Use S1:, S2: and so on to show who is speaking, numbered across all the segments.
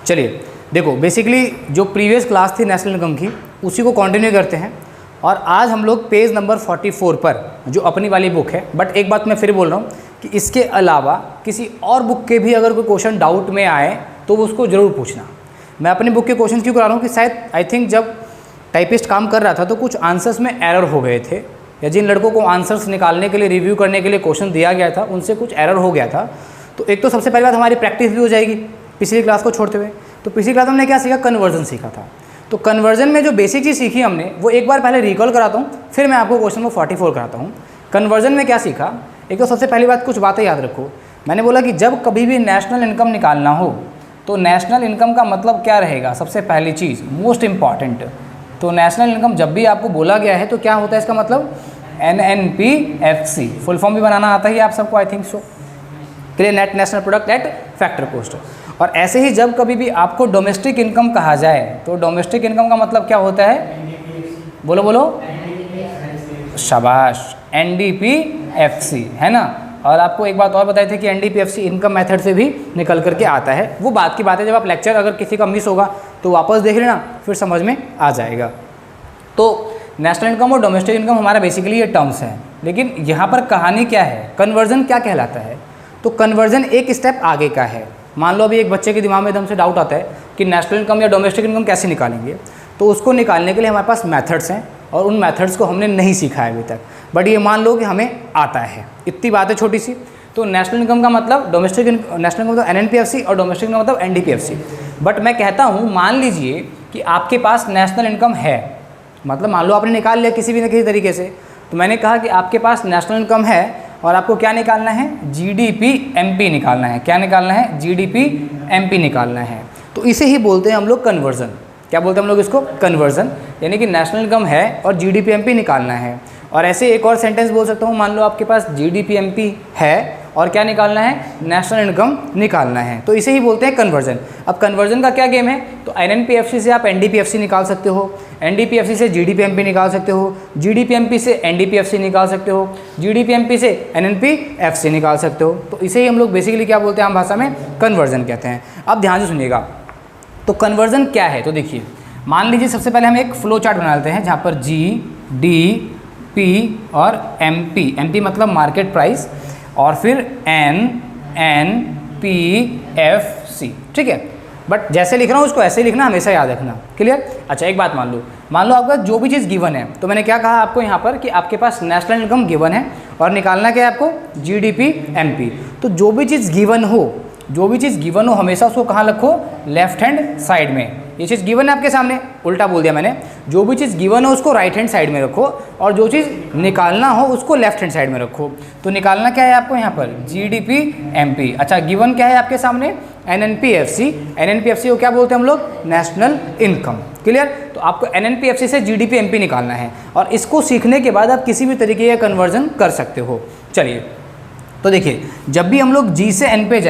S1: चलिए देखो, बेसिकली जो प्रीवियस क्लास थी नेशनल इनकम की उसी को कंटिन्यू करते हैं। और आज हम लोग पेज नंबर 44 पर जो अपनी वाली बुक है, बट एक बात मैं फिर बोल रहा हूँ कि इसके अलावा किसी और बुक के भी अगर कोई क्वेश्चन डाउट में आए तो वो उसको ज़रूर पूछना। मैं अपनी बुक के क्वेश्चन क्यों करा रहा हूँ कि शायद आई थिंक जब टाइपिस्ट काम कर रहा था तो कुछ आंसर्स में एरर हो गए थे, या जिन लड़कों को आंसर्स निकालने के लिए रिव्यू करने के लिए क्वेश्चन दिया गया था उनसे कुछ एरर हो गया था। तो एक तो सबसे पहली बात हमारी प्रैक्टिस भी हो जाएगी पिछली क्लास को छोड़ते हुए। तो पिछली क्लास में हमने क्या सीखा, कन्वर्जन सीखा था। तो कन्वर्जन में जो बेसिक चीज़ सीखी हमने वो एक बार पहले रिकॉल कराता हूँ, फिर मैं आपको क्वेश्चन को 44 कराता हूँ। कन्वर्जन में क्या सीखा, एक तो सबसे पहली बात कुछ बातें याद रखो। मैंने बोला कि जब कभी भी नेशनल इनकम निकालना हो तो नेशनल इनकम का मतलब क्या रहेगा, सबसे पहली चीज़ मोस्ट इम्पॉर्टेंट। तो नेशनल इनकम जब भी आपको बोला गया है तो क्या होता है इसका मतलब NNPFC, फुल फॉर्म भी बनाना आता है आप सबको I think so, clear, net national product at factor cost. और ऐसे ही जब कभी भी आपको डोमेस्टिक इनकम कहा जाए तो डोमेस्टिक इनकम का मतलब क्या होता है, बोलो बोलो, शाबाश, NDPFC है ना। और आपको एक बात और बताई थी कि NDPFC इनकम मेथड से भी निकल करके आता है। वो बात की बात है, जब आप लेक्चर अगर किसी का मिस होगा तो वापस देख लेना, फिर समझ में आ जाएगा। तो नेशनल इनकम और डोमेस्टिक इनकम हमारा बेसिकली ये टर्म्स हैं, लेकिन यहाँ पर कहानी क्या है, कन्वर्जन क्या कहलाता है। तो कन्वर्जन एक स्टेप आगे का है। मान लो अभी एक बच्चे के दिमाग में एकदम से डाउट आता है कि नेशनल इनकम या डोमेस्टिक इनकम कैसे निकालेंगे, तो उसको निकालने के लिए हमारे पास मेथड्स हैं और उन मेथड्स को हमने नहीं सीखा है अभी तक, बट ये मान लो कि हमें आता है। इतनी बात है छोटी सी। तो नेशनल इनकम का मतलब डोमेस्टिक नेशनल इनकम मतलब NNPFC और डोमेस्टिक इनकम मतलब NDPFC। बट मैं कहता हूँ मान लीजिए कि आपके पास नेशनल इनकम है, मतलब मान लो आपने निकाल लिया किसी भी न किसी तरीके से। तो मैंने कहा कि आपके पास नेशनल इनकम है और आपको क्या निकालना है, GDP-MP निकालना है। क्या निकालना है, GDP-MP निकालना है। तो इसे ही बोलते हैं हम लोग कन्वर्जन। क्या बोलते हैं हम लोग इसको, कन्वर्जन। यानी कि नेशनल इनकम है और GDP-MP निकालना है। और ऐसे एक और सेंटेंस बोल सकता हूँ, मान लो आपके पास GDP-MP है और क्या निकालना है, नेशनल इनकम निकालना है। तो इसे ही बोलते हैं कन्वर्जन। अब कन्वर्जन का क्या गेम है, तो NNPFC से आप NDPFC निकाल सकते हो, NDPFC से GDP-MP निकाल सकते हो, GDP-MP से NDPFC निकाल सकते हो, GDP-MP से NNPFC निकाल सकते हो। तो इसे ही हम लोग बेसिकली क्या बोलते हैं आम भाषा में, कन्वर्जन कहते हैं। अब ध्यान से सुनिएगा, तो कन्वर्जन क्या है। तो देखिए, मान लीजिए सबसे पहले हम एक फ्लो चार्ट बना लेते हैं जहाँ पर GDP और MP मतलब मार्केट प्राइस, और फिर NNPFC, ठीक है। बट जैसे लिख रहा हूँ उसको ऐसे ही लिखना, हमेशा याद रखना, क्लियर। अच्छा एक बात मान लो आपका जो भी चीज़ गिवन है, तो मैंने क्या कहा आपको यहाँ पर कि आपके पास नेशनल इनकम गिवन है और निकालना क्या है आपको, GDP-MP। तो जो भी चीज़ गिवन हो हमेशा उसको कहाँ रखो, लेफ्ट हैंड साइड में। ये चीज़ गिवन है आपके सामने, उल्टा बोल दिया मैंने, जो भी चीज़ गिवन हो उसको राइट हैंड साइड में रखो और जो चीज़ निकालना हो उसको लेफ्ट हैंड साइड में रखो। तो निकालना क्या है आपको यहाँ पर, GDP-MP। अच्छा गिवन क्या है आपके सामने, NNPFC को क्या बोलते हैं हम लोग, नेशनल इनकम, क्लियर। तो आपको NNPFC से GDP-MP निकालना है और इसको सीखने के बाद आप किसी भी तरीके का कन्वर्जन कर सकते हो। चलिए तो देखिए, जब भी हम लोग G से N पे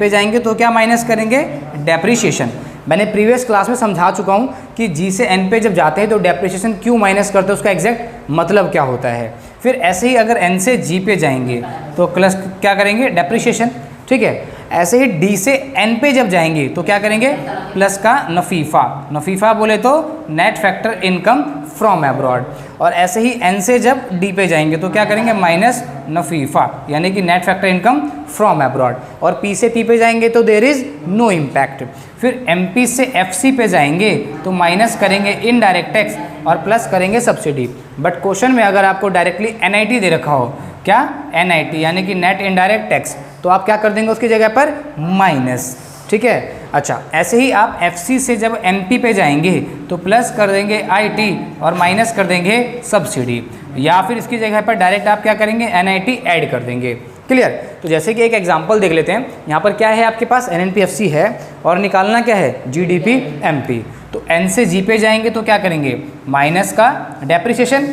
S1: जाएंगे, तो क्या माइनस करेंगे, डेप्रिसिएशन। मैंने प्रीवियस क्लास में समझा चुका हूँ कि G से N पे जब जाते हैं तो डेप्रिसिएशन क्यों माइनस करते हैं, उसका एग्जैक्ट मतलब क्या होता है। फिर ऐसे ही अगर N से G पे जाएंगे तो प्लस क्या करेंगे, डेप्रिसिएशन, ठीक है। ऐसे ही D से N पे जब जाएंगे तो क्या करेंगे, प्लस का नफीफा बोले तो net factor income from abroad. और ऐसे ही N से जब D पे जाएंगे तो क्या करेंगे, माइनस नफीफा यानी कि net factor income from abroad. और P से P पे जाएंगे तो देयर इज नो इम्पैक्ट। फिर MP से FC पे जाएंगे तो माइनस करेंगे इनडायरेक्ट टैक्स और प्लस करेंगे सब्सिडी। बट क्वेश्चन में अगर आपको डायरेक्टली NIT दे रखा हो, क्या, NIT यानी कि नेट इनडायरेक्ट टैक्स, तो आप क्या कर देंगे उसकी जगह पर, माइनस, ठीक है। अच्छा ऐसे ही आप FC से जब MP पे जाएंगे तो प्लस कर देंगे IT और माइनस कर देंगे सब्सिडी, या फिर इसकी जगह पर डायरेक्ट आप क्या करेंगे, NIT ऐड कर देंगे, क्लियर। तो जैसे कि एक एग्जांपल देख लेते हैं, यहाँ पर क्या है आपके पास, NNPFC है और निकालना क्या है, GDP-MP। तो N से G पे जाएंगे तो क्या करेंगे, माइनस का डेप्रिसिएशन,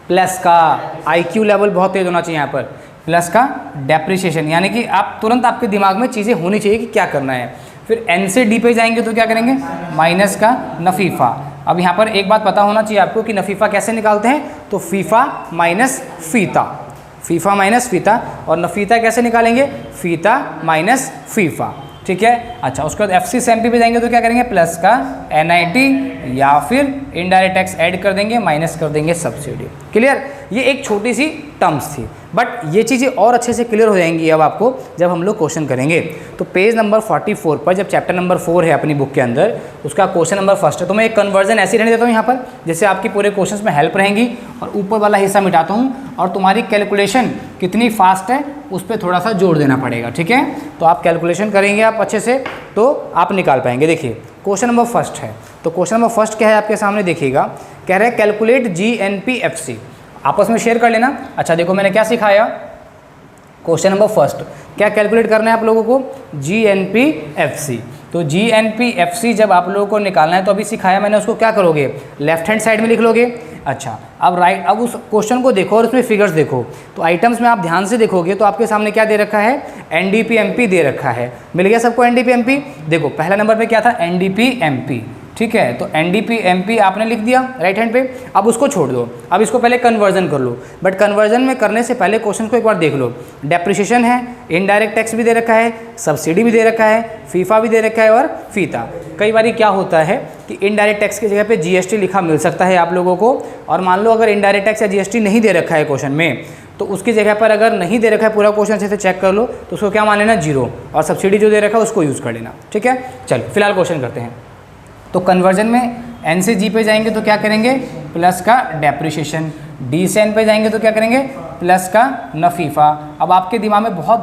S1: प्लस का IQ लेवल बहुत तेज होना चाहिए यहाँ पर, प्लस का डेप्रिसिएशन, यानी कि आप तुरंत आपके दिमाग में चीज़ें होनी चाहिए कि क्या करना है। फिर N से D पे जाएंगे तो क्या करेंगे, माइनस का नफीफा। अब यहाँ पर एक बात पता होना चाहिए आपको कि नफीफा कैसे निकालते हैं, तो फीफा माइनस फीता, और नफीता कैसे निकालेंगे, फीता माइनस फीफा। ठीक है। अच्छा, उसके बाद FC से MP पे जाएंगे तो क्या करेंगे, प्लस का NIT या फिर इनडायरेक्ट टैक्स ऐड कर देंगे, माइनस कर देंगे सब्सिडी। क्लियर। ये एक छोटी सी टर्म्स थी, बट ये चीज़ें और अच्छे से क्लियर हो जाएंगी अब आपको जब हम लोग क्वेश्चन करेंगे। तो पेज नंबर 44 पर जब चैप्टर नंबर 4 है अपनी बुक के अंदर, उसका क्वेश्चन नंबर फर्स्ट है। तो मैं एक कन्वर्जन ऐसे रहने देता हूँ यहाँ पर, जिससे आपकी पूरे क्वेश्चंस में हेल्प रहेंगी, और ऊपर वाला हिस्सा मिटाता हूँ और तुम्हारी कैलकुलेशन कितनी फास्ट है उस पर थोड़ा सा जोर देना पड़ेगा। ठीक है, तो आप कैलकुलेशन करेंगे आप अच्छे से तो आप निकाल पाएंगे। देखिए क्वेश्चन नंबर फर्स्ट है, तो क्वेश्चन नंबर फर्स्ट क्या है आपके सामने देखिएगा, कह रहे हैं कैलकुलेट GNPFC। आपस में शेयर कर लेना। अच्छा देखो मैंने क्या सिखाया, क्वेश्चन नंबर फर्स्ट क्या कैलकुलेट करना है आप लोगों को, GNPFC। तो GNPFC जब आप लोगों को निकालना है तो अभी सिखाया मैंने, उसको क्या करोगे, लेफ्ट हैंड साइड में लिख लोगे। अच्छा अब राइट, अब उस क्वेश्चन को देखो और उसमें फिगर्स देखो। तो आइटम्स में आप ध्यान से देखोगे तो आपके सामने क्या दे रखा है, NDP-MP दे रखा है। मिल गया सबको NDP-MP। देखो पहला नंबर पे क्या था, NDP-MP। ठीक है, तो NDP-MP आपने लिख दिया राइट हैंड पे। अब उसको छोड़ दो, अब इसको पहले कन्वर्जन कर लो। बट कन्वर्जन में करने से पहले क्वेश्चन को एक बार देख लो। डेप्रिसिएशन है, इनडायरेक्ट टैक्स भी दे रखा है, सब्सिडी भी दे रखा है, फीफा भी दे रखा है और फीता। कई बार क्या होता है कि इनडायरेक्ट टैक्स की जगह पे GST लिखा मिल सकता है आप लोगों को, और मान लो अगर इनडायरेक्ट टैक्स या GST नहीं दे रखा है क्वेश्चन में, तो उसकी जगह पर अगर नहीं दे रखा है पूरा क्वेश्चन अच्छे से चेक कर लो, तो उसको क्या मान लेना, 0, और सब्सिडी जो दे रखा है उसको यूज़ कर लेना। ठीक है, चलो फिलहाल क्वेश्चन करते हैं। तो कन्वर्जन में N से G पे जाएंगे तो क्या करेंगे, प्लस का डेप्रिसिएशन। D से N पे जाएंगे तो क्या करेंगे, प्लस का नफीफा। अब आपके दिमाग में बहुत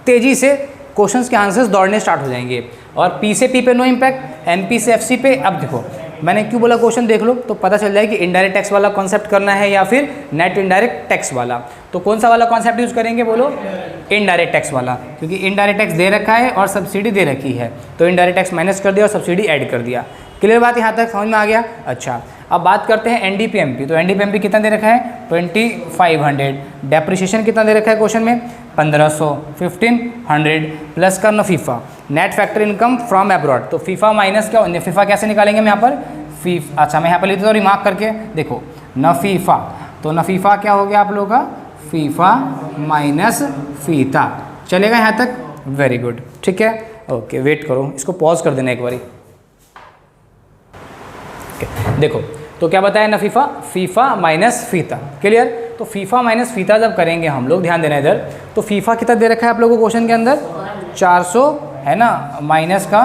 S1: तेज़ी से क्वेश्चंस के आंसर्स दौड़ने स्टार्ट हो जाएंगे। और P से P पे नो इम्पैक्ट, MP से FC पे। अब देखो मैंने क्यों बोला क्वेश्चन देख लो तो पता चल जाए कि इनडायरेक्ट टैक्स वाला कॉन्सेप्ट करना है या फिर नेट इनडायरेक्ट टैक्स वाला। तो कौन सा वाला कॉन्सेप्ट यूज़ करेंगे बोलो, इनडायरेक्ट टैक्स वाला, क्योंकि इनडायरेक्ट टैक्स दे रखा है और सब्सिडी दे रखी है, तो इनडायरेक्ट टैक्स माइनस कर दिया और सब्सिडी ऐड कर दिया। क्लियर बात यहाँ तक समझ में आ गया। अच्छा अब बात करते हैं NDP-MP। तो NDP-MP कितना दे रखा है, 2500। डेप्रिसिएशन कितना दे रखा है क्वेश्चन में, 1500, 1500 प्लस का NFIFA, net factor income from abroad. तो फीफा माइनस क्या, नफीफा कैसे निकालेंगे हम यहाँ पर, अच्छा मैं यहाँ पर लिखता हूँ रिमार्क करके, देखो नफीफा। तो नफीफा क्या हो गया आप लोगों का, फीफा माइनस फीता। चलेगा यहाँ तक, वेरी गुड। ठीक है, ओके वेट करो, इसको पॉज कर देना एक बारी। देखो तो क्या बताया नफीफा, फीफा माइनस फीता। क्लियर। तो फीफा माइनस फीता जब करेंगे हम लोग, ध्यान देना इधर, तो फीफा कितना दे रखा है आप लोगों को क्वेश्चन के अंदर, 400 है ना, माइनस का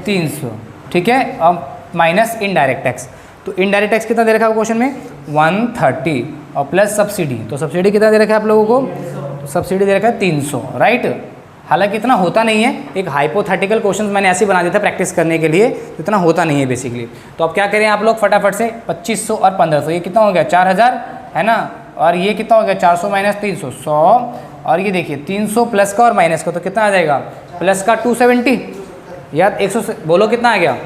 S1: 300। ठीक है, अब माइनस इनडायरेक्ट टैक्स। तो इनडायरेक्ट टैक्स कितना दे रखा है क्वेश्चन में, 130, और प्लस सब्सिडी। तो सब्सिडी कितना दे रखा है आप लोगों को, तो सब्सिडी दे रखा है 300। राइट, हालांकि इतना होता नहीं है, एक हाइपोथेटिकल क्वेश्चन मैंने ऐसे बना दिया था प्रैक्टिस करने के लिए, तो इतना होता नहीं है बेसिकली। तो अब क्या करें आप लोग फटाफट से, 2500 और 1500, ये कितना हो गया, 4000 है ना, और ये कितना हो गया, 400 माइनस 300, 100, और ये देखिए 300 प्लस का और माइनस का, तो कितना आ जाएगा, प्लस का 270 यार 100 से बोलो कितना आ गया,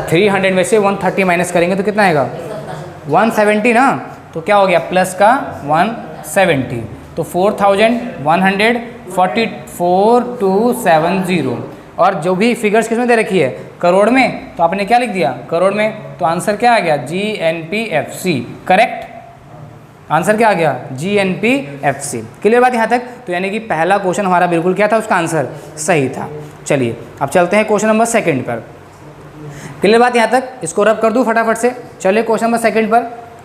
S1: 300 में से 130 माइनस करेंगे तो कितना आएगा, 170 ना। तो क्या हो गया, प्लस का 170, तो 4144,270। और जो भी फिगर्स किस में दे रखी है, करोड़ में, तो आपने क्या लिख दिया, करोड़ में। तो आंसर क्या आ गया, GNPFC। करेक्ट, आंसर क्या आ गया, GNPFC। क्लियर बात यहाँ तक। तो यानी कि पहला क्वेश्चन हमारा बिल्कुल क्या था, उसका आंसर सही था। चलिए अब चलते हैं क्वेश्चन नंबर 2 पर। क्लियर बात यहाँ तक, इसको रब कर दूँ फटाफट से। चलिए क्वेश्चन नंबर 2 पर,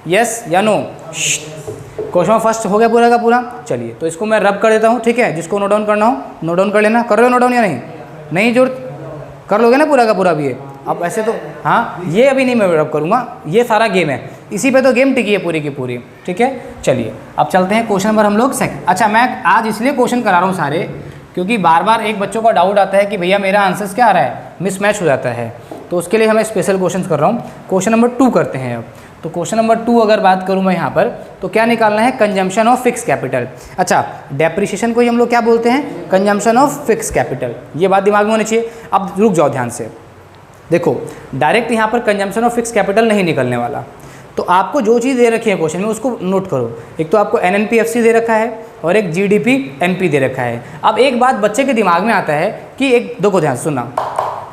S1: यस या नो। क्वेश्चन फर्स्ट हो गया पूरा का पूरा। चलिए तो इसको मैं रब कर देता हूँ, ठीक है। जिसको नोट डाउन करना हो नोट डाउन कर लेना। कर रहे हो नोट डाउन या नहीं, नहीं जरूरत कर लोगे ना पूरा का पूरा भी है। अब ऐसे तो हाँ, ये अभी नहीं मैं रब करूँगा, ये सारा गेम है, इसी पे तो गेम टिकी है पूरी की पूरी, ठीक है। चलिए अब चलते हैं क्वेश्चन नंबर हम लोग 2। अच्छा मैं आज इसलिए क्वेश्चन करा रहा हूँ सारे, क्योंकि बार बार एक बच्चों का डाउट आता है कि भैया मेरा आंसर्स क्या आ रहा है, मिसमैच हो जाता है। तो उसके लिए हमें स्पेशल क्वेश्चन कर रहा हूँ। क्वेश्चन नंबर 2 करते हैं अब। तो क्वेश्चन नंबर 2 अगर बात करूँ मैं यहाँ पर, तो क्या निकालना है, कंजम्पशन ऑफ फिक्स कैपिटल। अच्छा डेप्रिसिएशन को ही हम लोग क्या बोलते हैं, कंजम्पशन ऑफ फिक्स कैपिटल। ये बात दिमाग में होनी चाहिए। अब रुक जाओ ध्यान से, देखो डायरेक्ट यहाँ पर कंजम्पशन ऑफ फिक्स कैपिटल नहीं निकलने वाला। तो आपको जो चीज़ दे रखी है क्वेश्चन में उसको नोट करो। एक तो आपको NNPFC दे रखा है और एक GDP-MP दे रखा है। अब एक बात बच्चे के दिमाग में आता है कि एक, देखो ध्यान सुनना,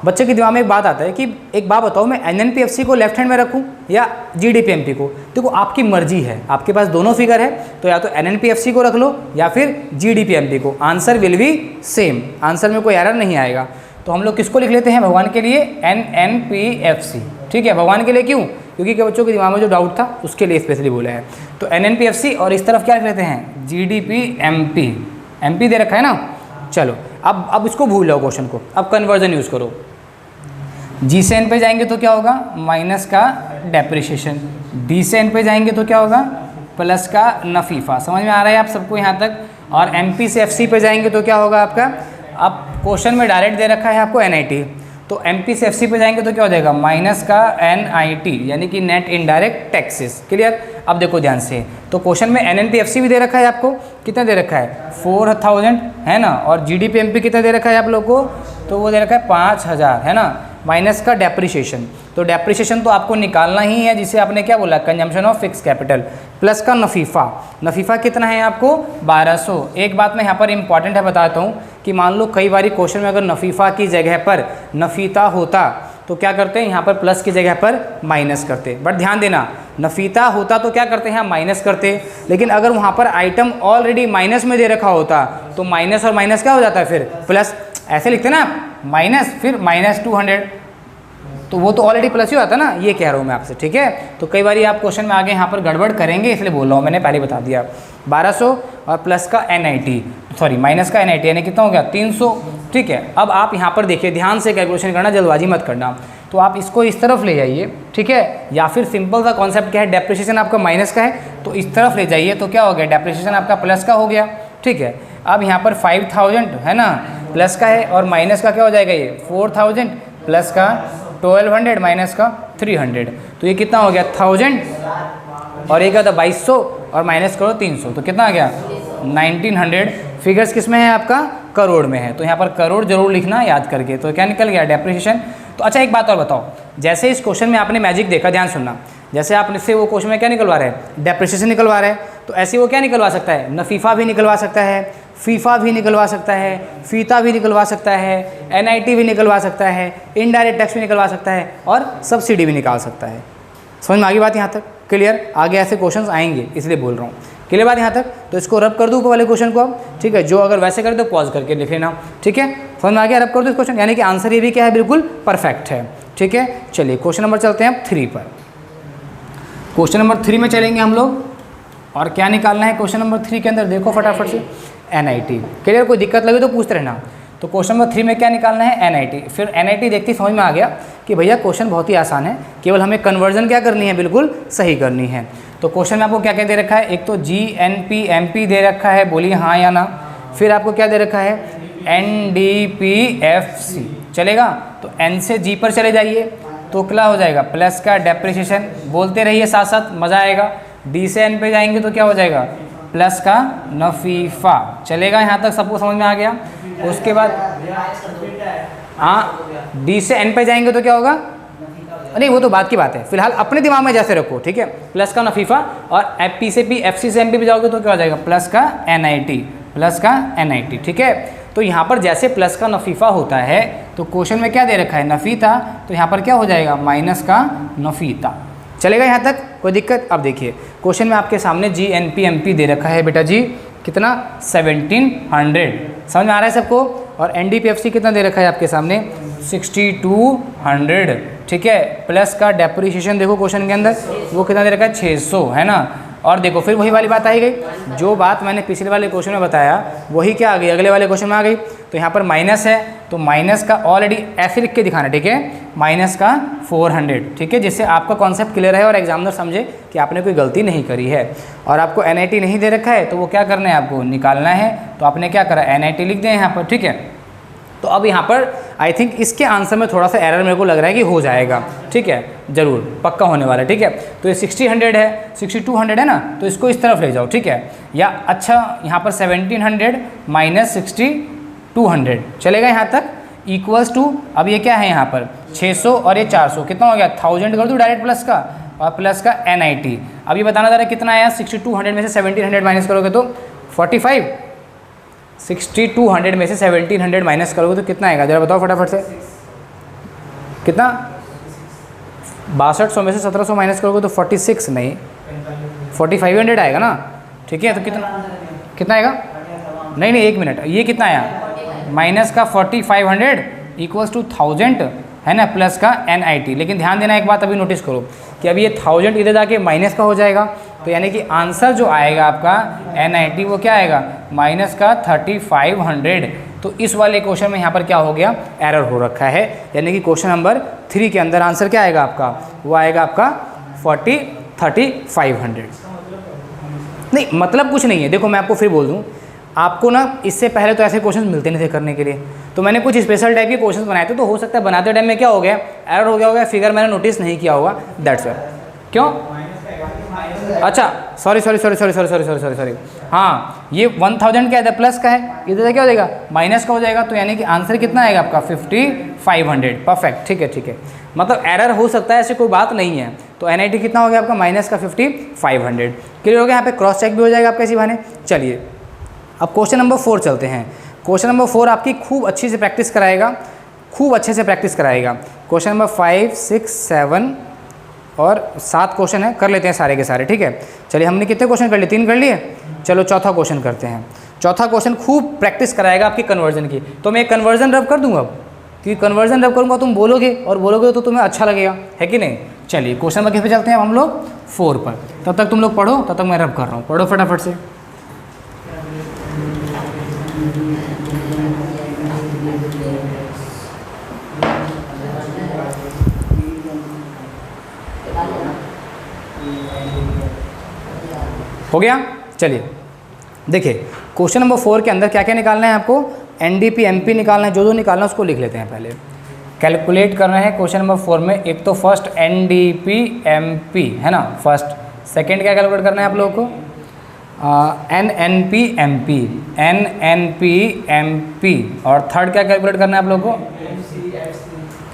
S1: बच्चे के दिमाग में एक बात आता है कि एक बात बताओ, मैं NNPFC को लेफ्ट हैंड में रखूं या GDPMP को? देखो आपकी मर्जी है, आपके पास दोनों फिगर है, तो या तो NNPFC को रख लो या फिर GDPMP को, answer will be same, answer में कोई एरर नहीं आएगा। तो हम लोग किसको लिख लेते हैं भगवान के लिए? NNPFC, ठीक है। भगवान के लिए क्यों? क्योंकि बच्चों के दिमाग में जो डाउट था उसके लिए स्पेशली बोला है। तो NNPFC और इस तरफ क्या लिख लेते हैं? GDPMP, MP दे रखा है ना। चलो अब इसको भूल जाओ क्वेश्चन को, अब कन्वर्जन यूज़ करो। G से N पे जाएंगे तो क्या होगा? माइनस का डेप्रिशिएशन। D से N पे जाएंगे तो क्या होगा? प्लस का नफीफा। समझ में आ रहा है आप सबको यहाँ तक? और MP से FC पे जाएंगे तो क्या होगा आपका? अब क्वेश्चन में डायरेक्ट दे रखा है आपको NIT, तो MP से FC पे जाएंगे तो क्या हो जाएगा? माइनस का NIT, यानी कि नेट इनडायरेक्ट टैक्सेस। क्लियर? अब देखो ध्यान से, तो क्वेश्चन में NNPFC भी दे रखा है आपको, कितना दे रखा है? 4000 है ना, और GDPMP कितना दे रखा है आप लोग को? तो वो दे रखा है 5000 है ना, माइनस का डेप्रिशिएशन। तो डेप्रिशिएशन तो आपको निकालना ही है, जिसे आपने क्या बोला? Consumption of fix capital, plus का नफीफा। नफीफा कितना है आपको? 1200। एक बात मैं यहाँ पर इंपॉर्टेंट है बताता हूँ कि मान लो कई बार क्वेश्चन में अगर नफीफा की जगह पर नफीता होता तो क्या करते हैं? यहाँ पर प्लस की जगह पर माइनस करते। बट ध्यान देना, नफीता होता तो क्या करते हैं? यहाँ माइनस करते, लेकिन अगर वहाँ पर आइटम ऑलरेडी माइनस में दे रखा होता तो माइनस और माइनस क्या हो जाता है? फिर प्लस। ऐसे लिखते ना आप, माइनस फिर -200, तो वो तो ऑलरेडी प्लस ही होता ना, ये कह रहा हूँ मैं आपसे, ठीक है। तो कई बार आप क्वेश्चन में आगे यहाँ पर गड़बड़ करेंगे, इसलिए बोल रहा हूँ, मैंने पहले बता दिया। 1200 और प्लस का NIT, सॉरी माइनस का NIT, यानी कितना हो गया? 300, ठीक है। अब आप यहाँ पर देखिए, ध्यान से कैलकुलेशन करना, जल्दबाजी मत करना। तो आप इसको इस तरफ ले जाइए, ठीक है, या फिर सिंपल सा कॉन्सेप्ट क्या है? डेप्रिशिएशन आपका माइनस का है तो इस तरफ ले जाइए, तो क्या हो गया? डेप्रिशिएशन आपका प्लस का हो गया, ठीक है। अब यहाँ पर 5000 है ना, प्लस का है, और माइनस का क्या हो जाएगा? ये 4000 प्लस का 1200 माइनस का 300, तो ये कितना हो गया? 1000, और एक था 2200 और माइनस करो 300, तो कितना आ गया? 1900। फिगर्स किस में है आपका? करोड़ में है, तो यहाँ पर करोड़ जरूर लिखना याद करके। तो क्या निकल गया? डेप्रिशिएशन। तो अच्छा एक बात और बताओ, जैसे इस क्वेश्चन में आपने मैजिक देखा, ध्यान सुनना, जैसे आप इससे वो क्वेश्चन में क्या निकलवा रहे हैं? डेप्रिशिएशन निकलवा रहे हैं, तो ऐसे वो क्या निकलवा सकता है? नफीफा भी निकलवा सकता है, फीफा भी निकलवा सकता है, फीता भी निकलवा सकता है, NIT भी निकलवा सकता है, इनडायरेक्ट टैक्स भी निकलवा सकता है, और सब्सिडी भी निकाल सकता है। समझ में आ गई बात यहाँ तक? क्लियर? आगे ऐसे क्वेश्चंस आएंगे इसलिए बोल रहा हूँ। क्लियर बात यहाँ तक? तो इसको रब कर दूँ ऊपर वाले क्वेश्चन को अब, ठीक है। जो अगर वैसे करे तो पॉज करके लिख लेना, ठीक है। समझ में आ गया? रब कर दो इस क्वेश्चन, यानी कि आंसर ये भी क्या है? बिल्कुल परफेक्ट है, ठीक है। चलिए क्वेश्चन नंबर चलते हैं अब 3 पर। क्वेश्चन नंबर 3 में चलेंगे हम लोग, और क्या निकालना है क्वेश्चन नंबर 3 के अंदर? देखो फटाफट से, NIT। क्लियर? कोई दिक्कत लगे तो पूछते रहना। तो क्वेश्चन नंबर 3 में क्या निकालना है? NIT। फिर NIT देखते ही समझ में आ गया कि भैया क्वेश्चन बहुत ही आसान है, केवल हमें कन्वर्जन क्या करनी है? बिल्कुल सही करनी है। तो क्वेश्चन में आपको क्या क्या दे रखा है? एक तो GNPMP दे रखा है, बोलिए हाँ या ना। फिर आपको क्या दे रखा है? NDPFC। चलेगा? तो N से G पर चले जाइए तो क्या हो जाएगा? प्लस का डेप्रिशिएशन, बोलते रहिए साथ साथ, मज़ा आएगा। D से N पे जाएंगे तो क्या हो जाएगा? प्लस का नफीफा। चलेगा? यहाँ तक सबको समझ में आ गया? उसके बाद हाँ, D से N पे जाएंगे तो क्या होगा? नहीं वो तो बात की बात है, फिलहाल अपने दिमाग में जैसे रखो, ठीक है। प्लस का नफीफा, और P से P, FC से MP पे जाओगे तो क्या हो जाएगा? प्लस का NIT, प्लस का NIT, ठीक है। तो यहाँ पर जैसे प्लस का नफीफा होता है तो क्वेश्चन में क्या दे रखा है? नफीता, तो यहाँ पर क्या हो जाएगा? माइनस का नफीता। चलेगा यहाँ तक? कोई दिक्कत? अब देखिए क्वेश्चन में आपके सामने GNPMP दे रखा है बेटा जी, कितना? 1700। समझ में आ रहा है सबको? और NDPFC कितना दे रखा है आपके सामने? 6200, ठीक है। प्लस का डेप्रिशिएशन देखो क्वेश्चन के अंदर, वो कितना दे रखा है? 600, है ना। और देखो फिर वही वाली बात आई गई, जो बात मैंने पिछले वाले क्वेश्चन में बताया वही क्या आ गई? अगले वाले क्वेश्चन में आ गई। तो यहाँ पर माइनस है, तो माइनस का ऑलरेडी ऐसे लिख के दिखाना, ठीक है, माइनस का 400, ठीक है, जिससे आपका कॉन्सेप्ट क्लियर है और एग्जामिनर समझे कि आपने कोई गलती नहीं करी है। और आपको NIT नहीं दे रखा है तो वो क्या करना है? आपको निकालना है। तो आपने क्या करा? NIT लिख दें यहाँ पर, ठीक है। तो अब यहाँ पर आई थिंक इसके आंसर में थोड़ा सा एरर मेरे को लग रहा है कि हो जाएगा, ठीक है, ज़रूर पक्का होने वाला है, ठीक है। तो ये 60 है, 6200 है ना, तो इसको इस तरफ ले जाओ, ठीक है। या अच्छा यहाँ पर 1700 माइनस 6200 चलेगा यहाँ तक, इक्वल्स टू, अब ये क्या है यहाँ पर 600 और ये 400, कितना हो गया? 1000 कर दूँ डायरेक्ट प्लस का, और प्लस का NIT। अब ये बताना ज़रा कितना आया? 6200 में से 1700 माइनस करोगे तो 45, 6200 में से 1700 माइनस करोगे तो कितना आएगा? जरा बताओ फटाफट से। कितना 6200 में से 1700 माइनस करोगे तो 46 नहीं 4500 आएगा ना, ठीक है। तो कितना आएगा, नहीं नहीं 1 मिनट, ये कितना आया माइनस का 4500 इक्वल्स टू 1000 है ना, प्लस का NIT। लेकिन ध्यान देना एक बात अभी नोटिस करो कि अभी ये 1000 इधर जाके माइनस का हो जाएगा, तो यानी कि आंसर जो आएगा आपका NIT वो क्या आएगा माइनस का 3500। तो इस वाले क्वेश्चन में यहाँ पर क्या हो गया, एरर हो रखा है, यानी कि क्वेश्चन नंबर 3 के अंदर आंसर क्या आएगा आपका, वो आएगा आपका 3500। नहीं मतलब कुछ नहीं है, देखो मैं आपको फिर बोल दूँ, आपको ना इससे पहले तो ऐसे क्वेश्चन मिलते नहीं थे करने के लिए, तो मैंने कुछ स्पेशल टाइप के क्वेश्चन बनाए थे, तो हो सकता है बनाते टाइम में क्या हो गया, एरर हो गया होगा, फिगर मैंने नोटिस नहीं किया होगा, दैट्स वाई। क्यों, अच्छा सॉरी, हाँ ये 1000 क्या है, प्लस का है, इधर क्या हो जाएगा माइनस का हो जाएगा, तो यानी कि आंसर कितना आएगा आपका 5500। परफेक्ट, ठीक है, मतलब एरर हो सकता है, ऐसी कोई बात नहीं है। तो NIT कितना हो गया आपका माइनस का 5500। क्लियर हो गया, यहाँ पे क्रॉस चेक भी हो जाएगा आपका इसी बहाने। चलिए अब क्वेश्चन नंबर 4 चलते हैं। क्वेश्चन नंबर 4 आपकी खूब अच्छे से प्रैक्टिस कराएगा, खूब अच्छे से प्रैक्टिस कराएगा। क्वेश्चन नंबर 5, 6, 7 और 7 क्वेश्चन है, कर लेते हैं सारे के सारे, ठीक है। चलिए हमने कितने क्वेश्चन कर लिए, 3 कर लिए। चलो चौथा क्वेश्चन करते हैं। चौथा क्वेश्चन खूब प्रैक्टिस कराएगा आपकी कन्वर्जन की, तो मैं कन्वर्जन रब कर दूंगा अब, क्योंकि कन्वर्जन रब करूँगा तुम बोलोगे और बोलोगे तो तुम्हें अच्छा लगेगा, है कि नहीं। चलिए क्वेश्चन नंबर किस पे चलते हैं हम लोग, 4 पर। तब तक तुम लोग पढ़ो, तब तक मैं रब कर रहा हूँ, पढ़ो फटाफट से। हो गया, चलिए देखिए क्वेश्चन नंबर 4 के अंदर क्या क्या निकालना है आपको, NDP MP निकालना है, जो निकालना है उसको लिख लेते हैं पहले। कैलकुलेट करना है क्वेश्चन नंबर 4 में, एक तो फर्स्ट NDP MP है ना, फर्स्ट। सेकंड क्या कैलकुलेट करना है आप लोगों को, NNP MP, और थर्ड क्या कैलकुलेट करना है आप लोगों को,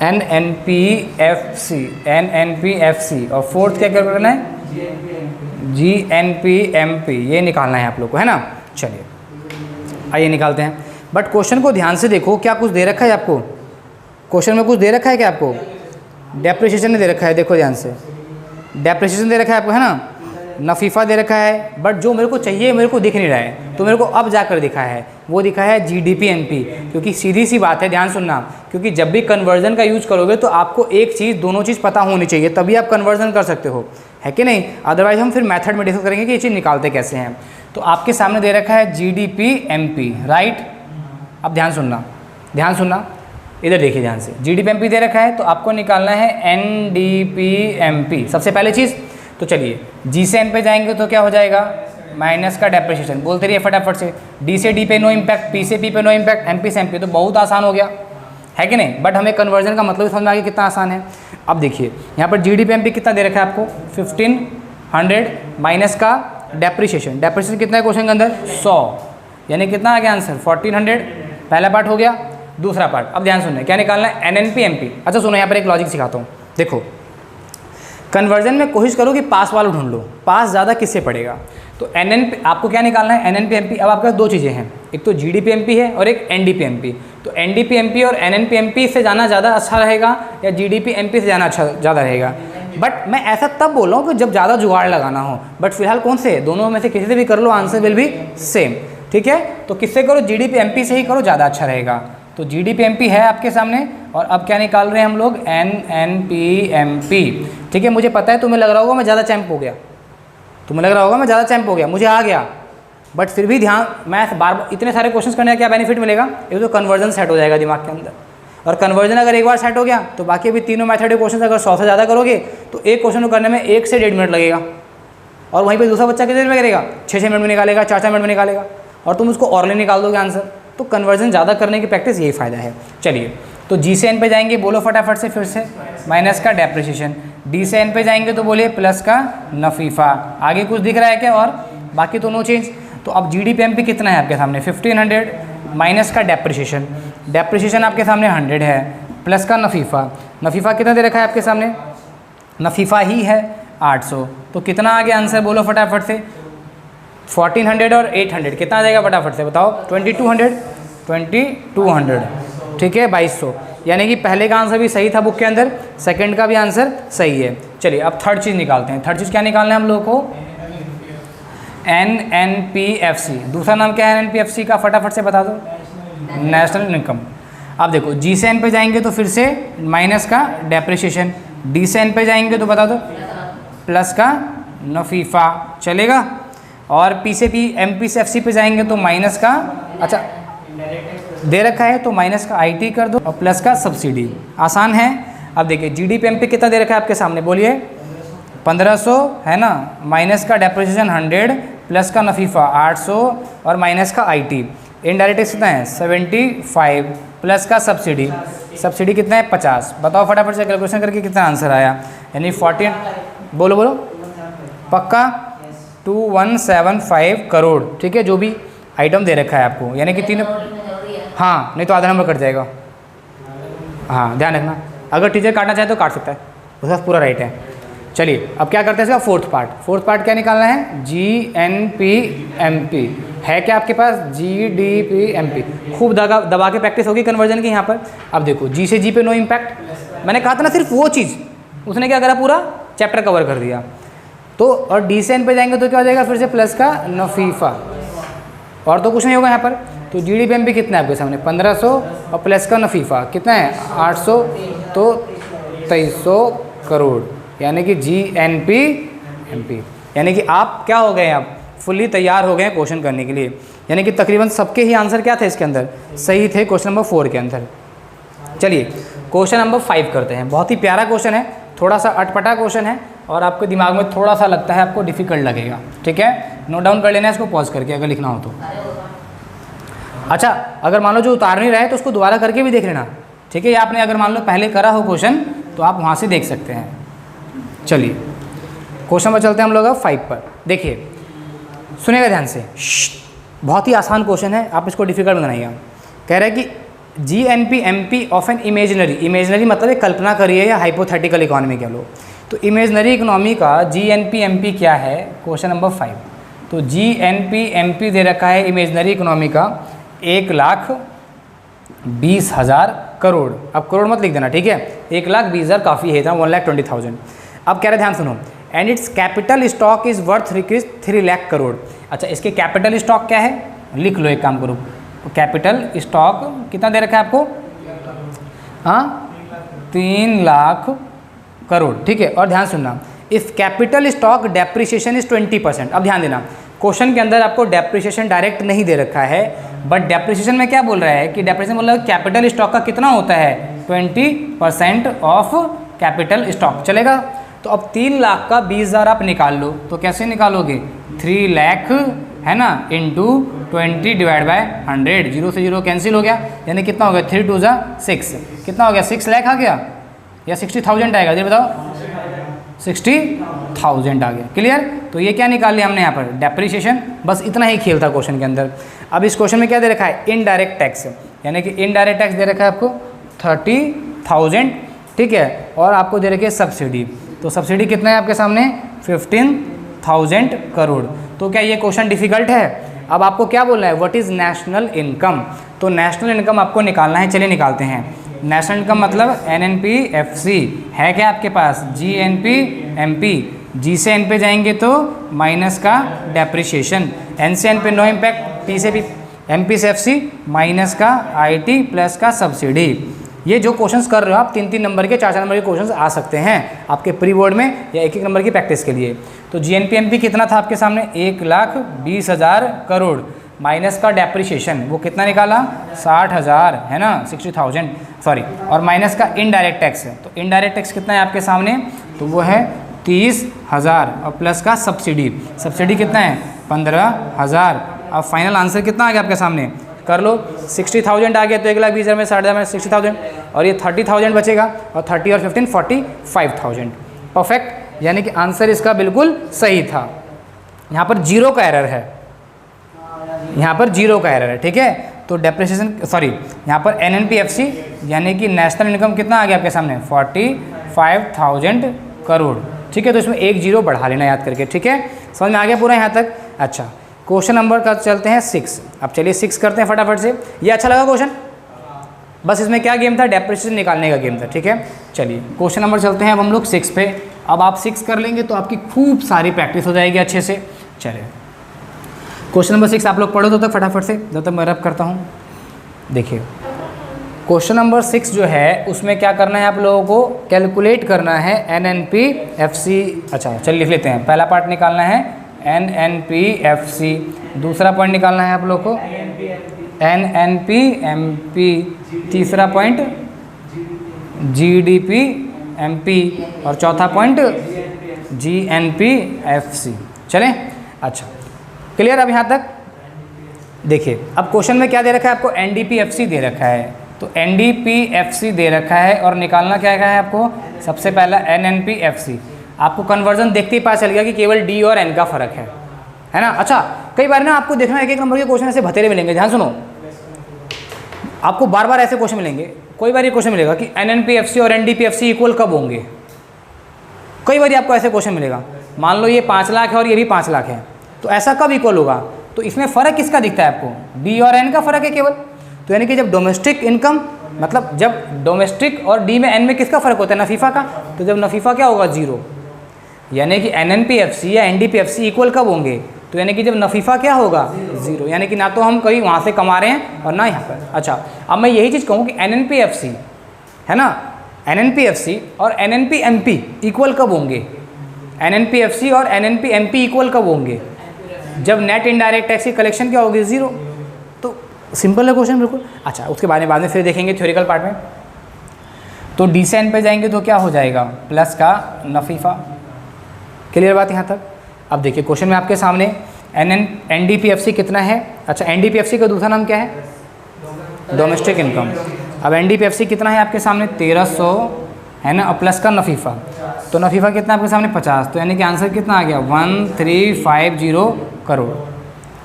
S1: NNP FC, और फोर्थ क्या कैलकुलेट करना है, GNP MP, ये निकालना है आप लोग को, है ना। चलिए आइए निकालते हैं, बट क्वेश्चन को ध्यान से देखो, क्या कुछ दे रखा है आपको, क्वेश्चन में कुछ दे रखा है क्या आपको, डेप्रिसिएशन ने दे रखा है, देखो ध्यान से, डेप्रिसिएशन दे रखा है आपको, है ना, नफीफा दे रखा है, बट जो मेरे को चाहिए मेरे को दिख नहीं रहा है, तो मेरे को अब जाकर दिखा है, वो दिखा है GDP MP। क्योंकि सीधी सी बात है, ध्यान सुनना, क्योंकि जब भी कन्वर्जन का यूज़ करोगे तो आपको एक चीज़, दोनों चीज़ पता होनी चाहिए, तभी आप कन्वर्जन कर सकते हो, है कि नहीं। अदरवाइज हम फिर मेथड में डिस्कस करेंगे कि ये चीज़ निकालते कैसे हैं। तो आपके सामने दे रखा है GDP MP, राइट। अब ध्यान सुनना, इधर देखिए ध्यान से, GDP MP दे रखा है, तो आपको निकालना है NDP MP सबसे पहले चीज़। तो चलिए G से N पे जाएंगे तो क्या हो जाएगा, माइनस का डेप्रिसिएशन, बोलते रहिए फटाफट से। D से D पे नो इम्पैक्ट, P से P पे नो इम्पैक्ट, MP से MP, तो बहुत आसान हो गया, है कि नहीं। बट हमें कन्वर्जन का मतलब समझ में आ गया कितना आसान है। अब देखिए यहाँ पर GDP MP कितना दे रखा है आपको, 1500 माइनस का डेप्रिसिएशन कितना है क्वेश्चन के अंदर, 100, यानी कितना आ गया आंसर 1400। पहला पार्ट हो गया। दूसरा पार्ट, अब ध्यान सुनना, क्या निकालना है, NNP MP। अच्छा सुनो, यहाँ पर एक लॉजिक सिखाता हूँ, देखो कन्वर्जन में कोशिश करो कि पास वाला ढूंढ लो, पास ज़्यादा किससे पड़ेगा। तो NNP आपको क्या निकालना है, NNP MP। अब आपके पास 2 चीज़ें हैं, एक तो GDP MP है और एक NDP MP। तो NDP MP और NNP MP से जाना ज़्यादा अच्छा रहेगा या GDP MP से जाना अच्छा ज़्यादा रहेगा। बट मैं ऐसा तब बोल रहा हूँ कि जब ज़्यादा जुगाड़ लगाना हो, बट फिलहाल कौन से, दोनों में से किसी से भी कर लो, आंसर विल बी सेम, ठीक है। तो किससे करो, GDP MP से ही करो, ज़्यादा अच्छा रहेगा। तो GDP MP है आपके सामने, और अब क्या निकाल रहे हैं हम लोग, NNP MP, ठीक है। मुझे पता है तुम्हें लग रहा होगा मैं ज़्यादा चैम्प हो गया, मुझे आ गया, बट फिर भी ध्यान, मैं बार इतने सारे क्वेश्चंस करने का क्या बेनिफिट मिलेगा, एक तो कन्वर्जन सेट हो जाएगा दिमाग के अंदर, और कन्वर्जन अगर एक बार सेट हो गया तो बाकी अभी तीनों मैथड क्वेश्चन अगर 100 से ज़्यादा करोगे तो एक क्वेश्चन को करने में 1 से 1.5 मिनट लगेगा, और वहीं पे दूसरा बच्चा कितने देर में करेगा, 6-6 मिनट में निकालेगा, 4-4 मिनट में निकालेगा, और तुम उसको ऑरली निकाल दोगे आंसर। तो कन्वर्जन ज़्यादा करने की प्रैक्टिस यही फ़ायदा है। चलिए तो G से N पे जाएंगे, बोलो फटाफट से फिर से, माइनस का डेप्रिसिएशन। D से N पे जाएंगे तो बोलिए प्लस का नफीफा। आगे कुछ दिख रहा है क्या, और बाकी तो नो चेंज। तो अब GDP MP कितना है आपके सामने, 1500 माइनस का डेप्रिसिएशन आपके सामने 100 है, प्लस का नफीफा कितना दे रखा है आपके सामने, नफीफा ही है 800। तो कितना आ गया आंसर, बोलो फटाफट से, 1400 और 800 कितना आ जाएगा, फटाफट से बताओ, 2200, ठीक है, 2200, यानी कि पहले का आंसर भी सही था बुक के अंदर, सेकंड का भी आंसर सही है। चलिए अब थर्ड चीज़ निकालते हैं। थर्ड चीज़ क्या निकालना है हम लोग को? NNPFC। दूसरा नाम क्या है NNPFC का, फटाफट से बता दो। National income. अब देखो जी से एन पे जाएंगे तो फिर से माइनस का डेप्रिसिएशन, डी से एन पे जाएंगे तो बता दो प्लस का नफीफा, चलेगा। और पी से पी MP से FC पे जाएंगे तो माइनस का, अच्छा दे रखा है तो माइनस का IT कर दो और प्लस का सब्सिडी, आसान है। अब देखिए GDP MP कितना दे रखा है आपके सामने, बोलिए 1500 है ना, माइनस का डेप्रिसिएशन 100 प्लस का नफीफा 800 और माइनस का IT। इनडायरेक्ट टैक्स कितना है 75 प्लस का सब्सिडी, सब्सिडी कितना है 50। बताओ फटाफट से कैलकुलेशन करके कितना आंसर आया, यानी 14, बोलो बोलो पक्का 2175 करोड़। ठीक है, जो भी आइटम दे रखा है आपको, यानी कि तीन, हाँ नहीं तो आधा नंबर कट जाएगा। हाँ ध्यान रखना, अगर टीचर काटना चाहे तो काट सकता है, उसके पास पूरा राइट है। चलिए अब क्या करते हैं इसका फोर्थ पार्ट। फोर्थ पार्ट क्या निकालना है? GNP-MP है क्या आपके पास? GDP-MP। खूब दबा के प्रैक्टिस होगी कन्वर्जन की यहाँ पर। अब देखो जी से जी पे नो इम्पैक्ट, मैंने कहा था ना सिर्फ वो चीज़, उसने क्या करा पूरा चैप्टर कवर कर दिया। तो और डी से एन पे जाएंगे तो क्या हो जाएगा फिर से प्लस का नफीफा, और तो कुछ नहीं होगा यहाँ पर। तो GDP-MP कितना है आपके सामने 1500 और प्लस का नफीफा कितना है 800, तो 2300 करोड़, यानी कि GNP-MP। यानी कि आप क्या हो गए, आप फुल्ली तैयार हो गए क्वेश्चन करने के लिए। यानी कि तकरीबन सबके ही आंसर क्या थे इसके अंदर, सही थे क्वेश्चन नंबर 4 के अंदर। चलिए क्वेश्चन नंबर 5 करते हैं। बहुत ही प्यारा क्वेश्चन है, थोड़ा सा अटपटा क्वेश्चन है और आपके दिमाग में थोड़ा सा लगता है आपको डिफिकल्ट लगेगा। ठीक है, नोट डाउन कर लेना है इसको पॉज करके अगर लिखना हो तो। अच्छा अगर मान लो जो उतार नहीं रहा है तो उसको दोबारा करके भी देख लेना। ठीक है, या आपने अगर मान लो पहले करा हो क्वेश्चन तो आप वहाँ से देख सकते हैं। चलिए क्वेश्चन पर चलते हैं हम लोग अब 5 पर। देखिए सुनिएगा ध्यान से, बहुत ही आसान क्वेश्चन है, आप इसको डिफिकल्ट बनाइएगा। कह रहा है कि GNP-MP of an imaginary, imaginary मतलब एक कल्पना करिए या हाइपोथेटिकल इकोनॉमी कह लो, तो इमेजिनरी इकोनॉमी का GNP-MP क्या है, क्वेश्चन नंबर 5। तो GNP-MP दे रखा है इमेजिनरी इकोनॉमी का 1,20,000 करोड़। अब करोड़ मत लिख देना, ठीक है, 1,20,000 काफ़ी है था, 1,20,000। अब कह रहे ध्यान सुनो, and it's capital stock is worth rupees 3 lakh crore. अच्छा इसके कैपिटल स्टॉक क्या है, लिख लो, एक काम करो, कैपिटल स्टॉक कितना दे रखा है आपको, हाँ 3 लाख करोड़। ठीक है, और ध्यान सुनना, if capital stock depreciation is 20%। अब ध्यान देना, क्वेश्चन के अंदर आपको डेप्रिसिएशन डायरेक्ट नहीं दे रखा है, बट डेप्रिसिएशन में क्या बोल रहा है कि डेप्रिसिएशन बोल रहा है कैपिटल स्टॉक का कितना होता है 20% ऑफ कैपिटल स्टॉक, चलेगा। तो अब 3 लाख का 20,000 आप निकाल लो, तो कैसे निकालोगे, 3 लाख है ना इंटू 20 डिवाइड बाय 100, 0 से 0 कैंसिल हो गया, यानी कितना हो गया 3 2 6, कितना हो गया 6 लाख आ गया या 60,000 आएगा, जी बताओ 60,000 आ गया। क्लियर, तो ये क्या निकाल लिया हमने यहाँ पर, डेप्रिसिएशन। बस इतना ही खेल था क्वेश्चन के अंदर। अब इस क्वेश्चन में क्या दे रखा है, इनडायरेक्ट टैक्स, यानी कि इनडायरेक्ट टैक्स दे रखा है आपको 30,000, ठीक है, और आपको दे रखी है सब्सिडी। तो सब्सिडी कितना है आपके सामने 15,000 करोड़। तो क्या ये क्वेश्चन डिफिकल्ट है? अब आपको क्या बोलना है, व्हाट इज़ नेशनल इनकम, तो नेशनल इनकम आपको निकालना है। चलिए निकालते हैं। नेशनल इनकम मतलब NNP-FC है क्या आपके पास, GNP-MP, जी से एन पे जाएंगे तो माइनस का डेप्रिसिएशन, एन से एन पे नो इम्पैक्ट, पी से पी MP से FC माइनस का IT प्लस का सब्सिडी। ये जो क्वेश्चंस कर रहे हो आप 3-3 नंबर के 4-4 नंबर के क्वेश्चंस आ सकते हैं आपके प्री बोर्ड में या 1-1 नंबर की प्रैक्टिस के लिए। तो GNP-MP कितना था आपके सामने 1,20,000 करोड़ माइनस का डेप्रिसिएशन, वो कितना निकाला 60,000 है ना, 60,000 सॉरी, और माइनस का इनडायरेक्ट टैक्स। तो इनडायरेक्ट टैक्स कितना है आपके सामने, तो वो है 30,000 और प्लस का सब्सिडी, सब्सिडी कितना है 15,000। अब फाइनल आंसर कितना आ गया आपके सामने, कर लो 60,000 आ गया, तो 1,20,000 में 60,000 में 60,000 और ये 30,000 बचेगा, और 30 और 15 45,000। परफेक्ट, यानी कि आंसर इसका बिल्कुल सही था। यहाँ पर जीरो का एरर है, यहाँ पर जीरो का एरर है, ठीक है। तो डेप्रिसिएशन सॉरी यहाँ पर NNP-FC यानी कि नेशनल इनकम कितना आ गया आपके सामने 45,000 करोड़, ठीक है। तो इसमें 1 जीरो बढ़ा लेना याद करके, ठीक है, समझ में आ गया पूरा यहाँ तक। अच्छा क्वेश्चन नंबर का चलते हैं 6। अब चलिए 6 करते हैं फटाफट से। ये अच्छा लगा क्वेश्चन, बस इसमें क्या गेम था, डेप्रिसिएशन निकालने का गेम था। ठीक है, चलिए क्वेश्चन नंबर चलते हैं अब हम लोग 6 पे। अब आप 6 कर लेंगे तो आपकी खूब सारी प्रैक्टिस हो जाएगी अच्छे से। चलिए क्वेश्चन नंबर 6 आप लोग पढ़ो तो तक फटाफट से, जब तक मैं रब करता हूँ। देखिए क्वेश्चन नंबर 6 जो है उसमें क्या करना है आप लोगों को, कैलकुलेट करना है NNP-FC। अच्छा चलिए लिख लेते हैं। पहला पार्ट निकालना है NNP-FC, दूसरा पॉइंट निकालना है आप लोग को NNP-MP, तीसरा पॉइंट GDP-MP और चौथा पॉइंट GNP-FC। चलें, अच्छा क्लियर अब यहाँ तक। देखिए अब क्वेश्चन में क्या दे रखा है आपको, NDP-FC दे रखा है, तो NDP-FC दे रखा है और निकालना क्या है आपको, सबसे पहला NNP-FC। आपको कन्वर्जन देखते ही पता चल गया कि केवल D और N का फ़र्क है ना। अच्छा कई बार ना आपको देखना एक नंबर के क्वेश्चन ऐसे भतेरे मिलेंगे, ध्यान सुनो, आपको बार बार ऐसे क्वेश्चन मिलेंगे। कोई बार ये क्वेश्चन मिलेगा कि NNP-FC और NDP-FC इक्वल कब होंगे। कई बार आपको ऐसे क्वेश्चन मिलेगा, मान लो ये 5 लाख है और ये भी 5 लाख है, तो ऐसा कब इक्वल होगा। तो इसमें फ़र्क किसका दिखता है आपको, D और N का फ़र्क है केवल। तो यानी कि जब डोमेस्टिक इनकम, मतलब जब डोमेस्टिक और D में N में किसका फ़र्क होता है, नफ़ीफ़ा का। तो जब नफ़ीफ़ा क्या होगा, 0, यानी कि NNP-FC या NDP-FC इक्वल कब होंगे, तो यानी कि जब नफ़ीफ़ा क्या होगा, 0, यानी कि ना तो हम कहीं वहाँ से कमा रहे हैं और ना यहाँ पर। अच्छा अब मैं यही चीज़ कहूँ कि NNP-FC है ना, NNP-FC और NNP-MP इक्वल कब होंगे, NNP-FC और NNP-MP इक्वल कब होंगे, जब नेट इनडायरेक्ट टैक्स की कलेक्शन क्या होगी, 0। तो सिंपल है क्वेश्चन बिल्कुल। अच्छा उसके बारे में बाद में फिर देखेंगे थ्योरिकल पार्ट में। तो डी से एन पे जाएंगे तो क्या हो जाएगा, प्लस का नफ़ीफ़ा। क्लियर बात यहाँ तक। अब देखिए क्वेश्चन में आपके सामने NDP-FC कितना है। अच्छा NDP-FC का दूसरा नाम क्या है, डोमेस्टिक इनकम। अब NDP-FC कितना है आपके सामने, 1300 है ना, और प्लस का नफ़ीफ़ा। तो नफ़ीफ़ा कितना आपके सामने, 50। तो यानी कि आंसर कितना आ गया, 1350 करोड़।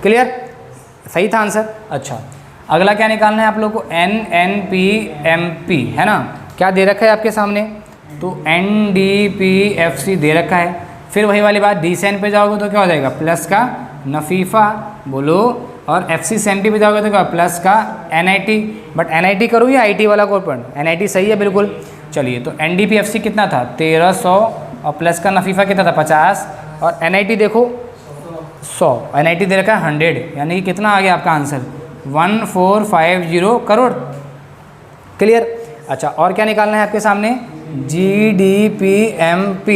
S1: क्लियर, सही था आंसर। अच्छा अगला क्या निकालना है आप लोग को, NNP-MP है ना, क्या दे रखा है आपके सामने, तो NDP-FC दे रखा है। फिर वही वाली बात, डी से एन पे जाओगे तो क्या हो जाएगा, प्लस का नफ़ीफ़ा बोलो, और FC से NT पे जाओगे तो क्या, प्लस का NIT। बट NIT करूँ या IT वाला कोई पॉइंट, NIT सही है बिल्कुल। चलिए तो NDP-FC कितना था, 1300 और प्लस का नफ़ीफ़ा कितना था, 50, और NIT देखो 100, NIT दे रखा है 100, यानी कि कितना आ गया आपका आंसर, 1450 करोड़। क्लियर। अच्छा और क्या निकालना है आपके सामने, GDP-MP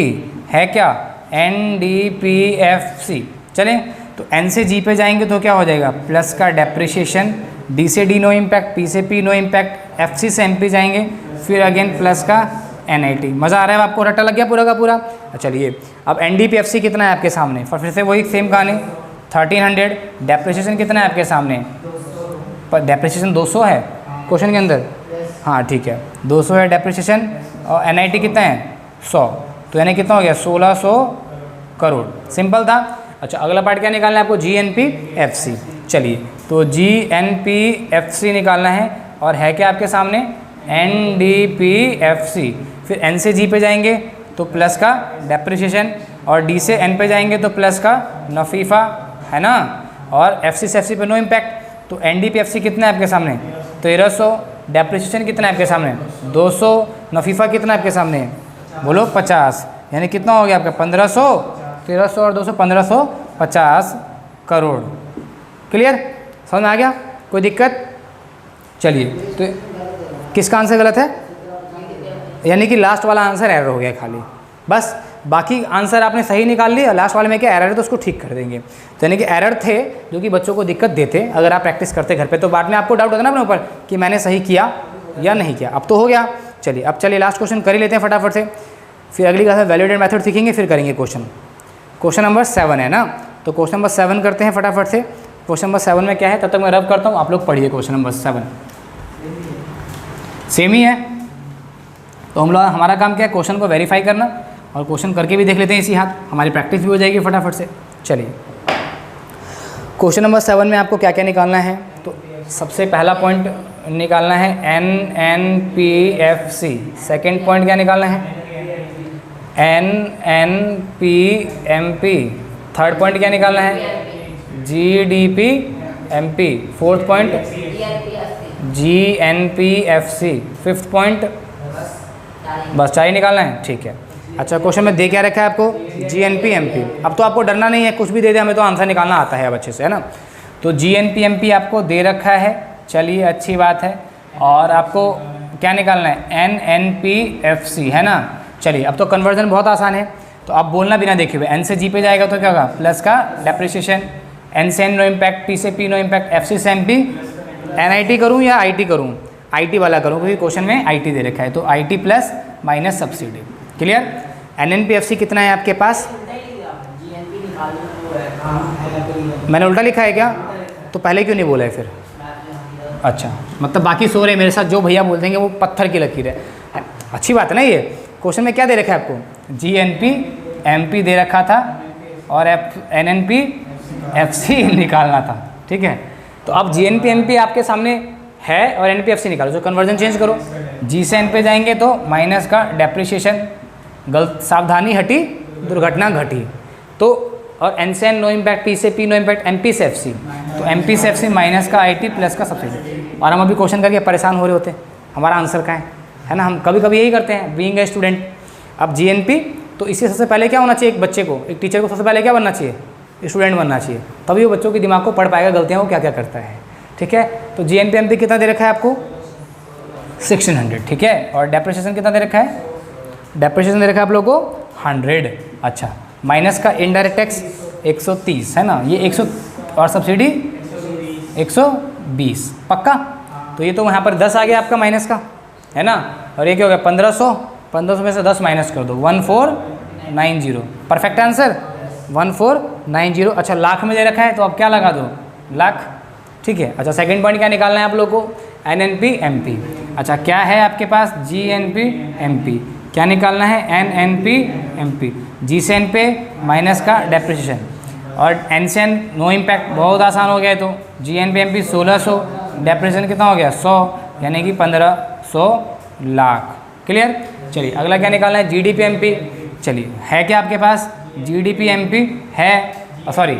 S1: है क्या, NDP-FC। चलें तो N से G पे जाएंगे तो क्या हो जाएगा, प्लस का डेप्रिसिएशन, D से D नो इम्पैक्ट, P से P नो इम्पैक्ट, FC से MP जाएंगे, फिर अगेन प्लस का NIT। मज़ा आ रहा है आपको, रट्टा लग गया पूरा का पूरा। चलिए अब NDP-FC कितना है आपके सामने, फिर से वही सेम कहानी, 1300। डेप्रिसिएशन कितना है आपके सामने, पर डेप्रिसिएशन 200 है क्वेश्चन के अंदर, हाँ ठीक है 200 है डेप्रिसिएशन, और NIT कितना है 100, तो यानी कितना हो गया 1600 करोड़। सिंपल था। अच्छा अगला पार्ट क्या निकालना है आपको, GNP-FC। चलिए तो GNP-FC निकालना है, और है क्या आपके सामने, NDP-FC। फिर N से G पे जाएंगे तो प्लस का डेप्रिसिएशन, और D से N पे जाएंगे तो प्लस का नफ़ीफ़ा है ना, और FC से FC पे नो इम्पैक्ट। तो NDP-FC कितना है आपके सामने, 1300, डेप्रिसिएशन कितना है आपके सामने, 200, नफ़ीफ़ा कितना है आपके सामने, बोलो 50, यानी कितना हो गया आपका 1500, 1300 और 200 1550 करोड़। क्लियर, समझ में आ गया, कोई दिक्कत। चलिए तो किसका आंसर गलत है, यानी कि लास्ट वाला आंसर एरर हो गया खाली, बस बाकी आंसर आपने सही निकाल लिया, लास्ट वाले में क्या एरर है तो उसको ठीक कर देंगे। तो यानी कि एरर थे जो कि बच्चों को दिक्कत देते अगर आप प्रैक्टिस करते घर पे, तो बाद में आपको डाउट होता ना अपने ऊपर कि मैंने सही किया या नहीं किया। अब तो हो गया। चलिए अब चलिए लास्ट क्वेश्चन कर ही लेते हैं फटाफट से, फिर अगली क्लास में वैलिडेटेड मेथड सीखेंगे, फिर करेंगे क्वेश्चन नंबर 7 है ना। तो क्वेश्चन नंबर 7 करते हैं फटाफट से। क्वेश्चन नंबर 7 में क्या है, तब तक मैं रब करता हूँ, आप लोग पढ़िए। क्वेश्चन नंबर 7 सेम ही है, तो हम लोग हमारा काम क्या है, क्वेश्चन को वेरीफाई करना, और क्वेश्चन करके भी देख लेते हैं इसी हाथ, हमारी प्रैक्टिस भी हो जाएगी फटाफट से। चलिए क्वेश्चन नंबर 7 में आपको क्या क्या निकालना है, तो सबसे पहला पॉइंट निकालना है NNP-FC। सेकेंड पॉइंट क्या निकालना है, NNP-MP। थर्ड पॉइंट क्या निकालना है, GDP-MP। Fourth point GNPFC, fifth point बस 4 ही निकालना है, ठीक है। अच्छा, क्वेश्चन में दे क्या रखा है आपको? GNPMP। अब तो आपको डरना नहीं है, कुछ भी दे दे हमें तो आंसर निकालना आता है अब अच्छे से, है ना। तो GNPMP आपको दे रखा है, चलिए अच्छी बात है। और आपको क्या निकालना है? NNPFC, है ना। चलिए अब तो कन्वर्जन बहुत आसान है, तो आप बोलना बिना देखे हुए, N से G पे जाएगा तो क्या होगा? प्लस का डेप्रिसिएशन, N से N नो इम्पैक्ट, P से P नो इम्पैक्ट, FC से MP। NIT करूँ या IT करूँ? IT वाला करूँ क्योंकि क्वेश्चन में IT दे रखा है, तो IT plus minus subsidy. Clear? NNPFC कितना है आपके पास? मैंने उल्टा लिखा है क्या? तो पहले क्यों नहीं बोला है फिर? अच्छा, मतलब बाकी सो रहे मेरे साथ, जो भैया बोल देंगे वो पत्थर की लकीर है। अच्छी बात है ना। ये क्वेश्चन में क्या दे रखा है आपको? GNPMP दे रखा था और NNPFC निकालना था, ठीक है। तो अब GNPMP आपके सामने है और NPFC निकालो, जो कन्वर्जन चेंज करो। G से N पे जाएंगे तो माइनस का डेप्रिसिएशन, गलत सावधानी हटी दुर्घटना घटी। तो और N से N नो इम्पैक्ट, P से P नो इम्पैक्ट, MP से FC, तो MP से FC माइनस का IT प्लस का सब्सिडी। और हम अभी क्वेश्चन करके परेशान हो रहे होते हैं हमारा आंसर का है ना। हम कभी कभी यही करते हैं बीइंग ए स्टूडेंट। अब GNP, तो इससे सबसे पहले क्या होना चाहिए? एक बच्चे को, एक टीचर को सबसे पहले क्या बनना चाहिए? स्टूडेंट बनना चाहिए, तभी वो बच्चों के दिमाग को पढ़ पाएगा गलतियाँ वो क्या क्या करता है, ठीक है। तो GNPMP कितना दे रखा है आपको? 1600, ठीक है। और डेप्रिसिएशन कितना दे रखा है? डेप्रिसिएशन दे रखा है आप लोगों को 100। अच्छा, माइनस का इनडायरेक्ट टैक्स 130, है ना। ये 100 और सब्सिडी 120, पक्का। तो ये तो यहाँ पर 10 आ गया आपका माइनस का, है ना। और ये क्या हो गया? 1500। 1500 में से 10 माइनस कर दो, 1490। Perfect answer 1490। अच्छा, लाख में दे रखा है तो अब क्या लगा दो? लाख, ठीक है। अच्छा, सेकंड पॉइंट क्या निकालना है आप लोग को? NNPMP। अच्छा, क्या है आपके पास? GNPMP। क्या निकालना है? NNPMP। G से N पे माइनस का डेप्रिसिएशन और N से N नो इम्पैक्ट, बहुत आसान हो गया है। तो GNPMP 1600, डेप्रिसिएशन कितना हो गया? 100, यानी कि 1500 लाख। क्लियर? चलिए अगला क्या निकालना है? GDPMP। चलिए, है क्या आपके पास? GDPMP है, सॉरी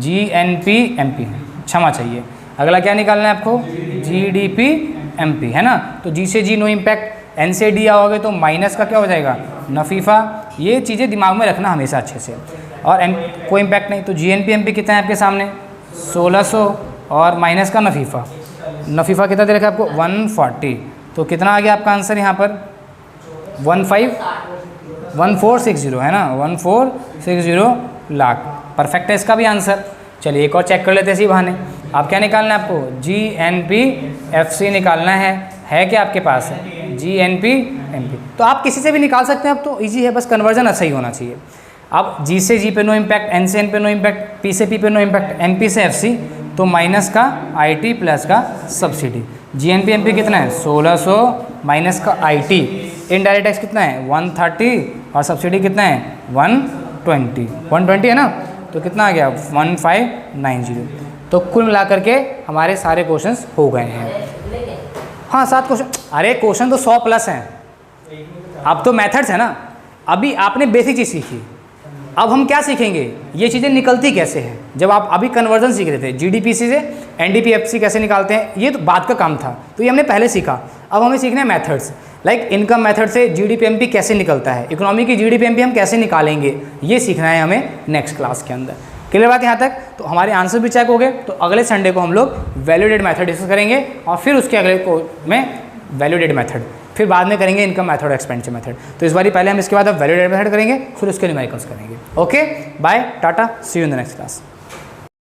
S1: GNPMP, क्षमा चाहिए। अगला क्या निकालना है आपको? GDPMP, है ना। तो G से G नो इम्पैक्ट, N से D आओगे तो माइनस का क्या हो जाएगा? नफ़ीफ़ा। ये चीज़ें दिमाग में रखना हमेशा अच्छे से। और N कोई इम्पैक्ट नहीं, तो GNPMP कितना है आपके सामने? 1600 और माइनस का नफ़ीफ़ा। नफ़ीफ़ा कितना दे रखा है आपको? 140। तो कितना आ गया आपका आंसर यहाँ पर? 1460, है ना। 1460 लाख। परफेक्ट है इसका भी आंसर। चलिए एक और चेक कर लेते हैं इसी बहाने। आप क्या निकालना है आपको? GNPFC निकालना है क्या आपके पास? GNPMP। तो आप किसी से भी निकाल सकते हैं, अब तो इजी है, बस कन्वर्जन सही होना चाहिए। अब G से G पे नो इम्पैक्ट, N से N पे नो इम्पैक्ट, P से P पे नो इम्पैक्ट, NP से FC, तो माइनस का IT प्लस का सब्सिडी। GNPMP कितना है? 1600 माइनस का IT, इनडायरेक्ट टैक्स कितना है? 130 और सब्सिडी कितना है? 120 है ना। तो कितना आ गया? 1590। तो कुल मिला करके हमारे सारे क्वेश्चंस हो गए हैं। हाँ, 7 क्वेश्चन। अरे क्वेश्चन तो 100 प्लस हैं। अब तो मेथड्स है ना। अभी आपने बेसिक चीज़ सीखी, अब हम क्या सीखेंगे? ये चीज़ें निकलती कैसे हैं। जब आप अभी कन्वर्जन सीख रहे थे, GDPC से NDPFC कैसे निकालते हैं, ये तो बात का काम था, तो ये हमने पहले सीखा। अब हमें सीखना है मेथड्स, लाइक इनकम मेथड से GDPMP कैसे निकलता है, इकोनॉमी की GDPMP हम कैसे निकालेंगे, ये सीखना है हमें नेक्स्ट क्लास के अंदर। क्लियर बात यहाँ तक? तो हमारे आंसर भी चेक हो गए। तो अगले संडे को हम लोग वैल्यूडेड मेथड डिस्कस करेंगे और फिर उसके अगले को में वैल्यूडेड मेथड, फिर बाद में करेंगे इनकम मेथड और एक्सपेंडिचर मेथड। तो इस बार पहले हम इसके बाद अब वैल्यूडेड मेथड करेंगे, फिर उसके न्यूमेरिकल्स करेंगे। Okay, bye, tata, see you in the next class.